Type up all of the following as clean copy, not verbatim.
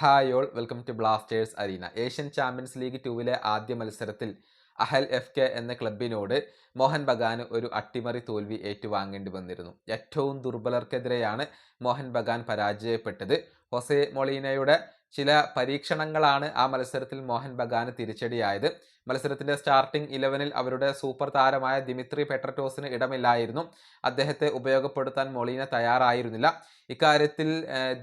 Hi all welcome to Blasters Arena. Asian Champions League 2 ആദ്യ മത്സരത്തിൽ അഹൽ F എന്ന ക്ലബിനോട് മോഹൻ ബഗാന് ഒരു അട്ടിമറി തോൽവി ഏറ്റുവാങ്ങേണ്ടി വന്നിരുന്നു. ഏറ്റവും ദുർബലർക്കെതിരെയാണ് മോഹൻ ബഗാൻ പരാജയപ്പെട്ടത്. ഹൊസെ മൊളീനയുടെ ചില പരീക്ഷണങ്ങളാണ് ആ മത്സരത്തിൽ മോഹൻ ബഗാന് തിരിച്ചടിയായത്. മത്സരത്തിന്റെ സ്റ്റാർട്ടിംഗ് 11-ൽ അവരുടെ സൂപ്പർ താരമായ ദിമിത്രി പെട്രറ്റോസിന് ഇടമില്ലായിരുന്നു. അദ്ദേഹത്തെ ഉപയോഗപ്പെടുത്താൻ മൊളീന തയ്യാറായിരുന്നില്ല. ഇക്കാര്യത്തിൽ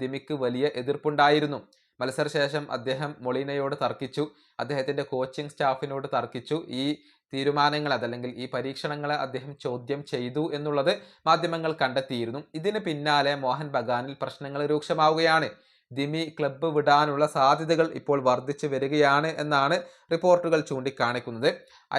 ദിമിക്ക് വലിയ എതിർപ്പുണ്ടായിരുന്നു. മത്സരശേഷം അദ്ദേഹം മൊളീനയോട് തർക്കിച്ചു. അദ്ദേഹത്തിന്റെ കോച്ചിങ് സ്റ്റാഫിനോട് തർക്കിച്ചു. ഈ തീരുമാനങ്ങൾ അതല്ലെങ്കിൽ ഈ പരീക്ഷണങ്ങളെ അദ്ദേഹം ചോദ്യം ചെയ്തു എന്നുള്ളത് മാധ്യമങ്ങൾ കണ്ടെത്തിയിരുന്നു. ഇതിന് പിന്നാലെ മോഹൻ ബഗാനിൽ പ്രശ്നങ്ങൾ രൂക്ഷമാവുകയാണ്. ദിമി ക്ലബ്ബ് വിടാനുള്ള സാധ്യതകൾ ഇപ്പോൾ വർദ്ധിച്ചു വരികയാണ് എന്നാണ് റിപ്പോർട്ടുകൾ ചൂണ്ടിക്കാണിക്കുന്നത്.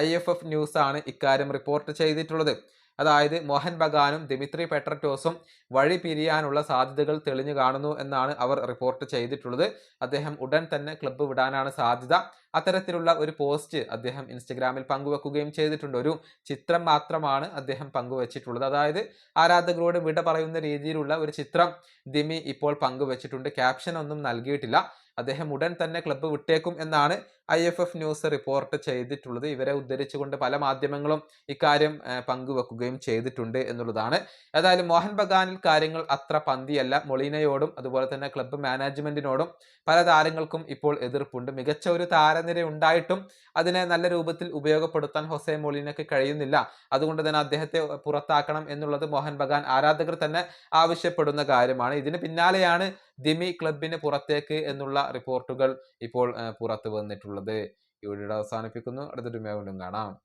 IFF ന്യൂസ് ആണ് ഇക്കാര്യം റിപ്പോർട്ട് ചെയ്തിട്ടുള്ളത്. അതായത് മോഹൻ ബഗാനും ദിമിത്രി പെട്രറ്റോസും വഴി പിരിയാനുള്ള സാധ്യതകൾ തെളിഞ്ഞു കാണുന്നു എന്നാണ് അവർ റിപ്പോർട്ട് ചെയ്തിട്ടുള്ളത്. അദ്ദേഹം ഉടൻ തന്നെ ക്ലബ്ബ് വിടാനാണ് സാധ്യത. അത്തരത്തിലുള്ള ഒരു പോസ്റ്റ് അദ്ദേഹം ഇൻസ്റ്റഗ്രാമിൽ പങ്കുവെക്കുകയും ചെയ്തിട്ടുണ്ട്. ഒരു ചിത്രം മാത്രമാണ് അദ്ദേഹം പങ്കുവച്ചിട്ടുള്ളത്. അതായത് ആരാധകരോട് വിട പറയുന്ന രീതിയിലുള്ള ഒരു ചിത്രം ദിമി ഇപ്പോൾ പങ്കുവച്ചിട്ടുണ്ട്. ക്യാപ്ഷൻ ഒന്നും നൽകിയിട്ടില്ല. അദ്ദേഹം ഉടൻ തന്നെ ക്ലബ്ബ് വിട്ടേക്കും എന്നാണ് IFF ന്യൂസ് റിപ്പോർട്ട് ചെയ്തിട്ടുള്ളത്. ഇവരെ ഉദ്ധരിച്ചുകൊണ്ട് പല മാധ്യമങ്ങളും ഇക്കാര്യം പങ്കുവെക്കുകയും ചെയ്തിട്ടുണ്ട് എന്നുള്ളതാണ്. ഏതായാലും മോഹൻ ബഗാനിൽ കാര്യങ്ങൾ അത്ര പന്തിയല്ല. മൊളീനയോടും അതുപോലെ തന്നെ ക്ലബ്ബ് മാനേജ്മെന്റിനോടും പല താരങ്ങൾക്കും ഇപ്പോൾ എതിർപ്പുണ്ട്. മികച്ച ഒരു താരനിര ഉണ്ടായിട്ടും അതിനെ നല്ല രൂപത്തിൽ ഉപയോഗപ്പെടുത്താൻ ഹൊസെ മൊളീനയ്ക്ക് കഴിയുന്നില്ല. അതുകൊണ്ട് തന്നെ അദ്ദേഹത്തെ പുറത്താക്കണം എന്നുള്ളത് മോഹൻ ബഗാൻ ആരാധകർ തന്നെ ആവശ്യപ്പെടുന്ന കാര്യമാണ്. ഇതിന് പിന്നാലെയാണ് ദിമി ക്ലബിന് പുറത്തേക്ക് എന്നുള്ള റിപ്പോർട്ടുകൾ ഇപ്പോൾ പുറത്തു വന്നിട്ടുള്ളത്. ഈ വീഡിയോ അവസാനിപ്പിക്കുന്നു. അടുത്തൊരു വീഡിയോയിൽ വീണ്ടും കാണാം.